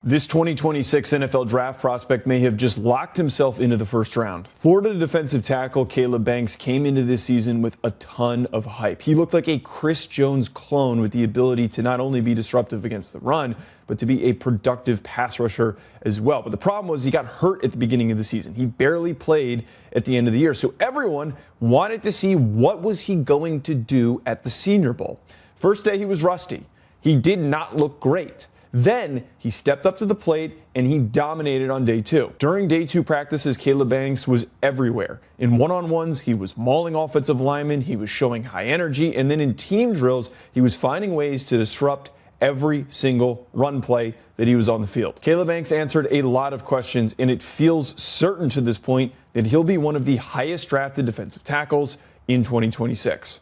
This 2026 NFL draft prospect may have just locked himself into the first round. Florida defensive tackle Caleb Banks came into this season with a ton of hype. He looked like a Chris Jones clone with the ability to not only be disruptive against the run, but to be a productive pass rusher as well. But the problem was he got hurt at the beginning of the season. He barely played at the end of the year. So everyone wanted to see what was he going to do at the Senior Bowl. First day he was rusty. He did not look great. Then he stepped up to the plate and he dominated on day two. During day two practices, Caleb Banks was everywhere. In one-on-ones, he was mauling offensive linemen, he was showing high energy, and then in team drills, he was finding ways to disrupt every single run play that he was on the field. Caleb Banks answered a lot of questions, and it feels certain to this point that he'll be one of the highest drafted defensive tackles in 2026.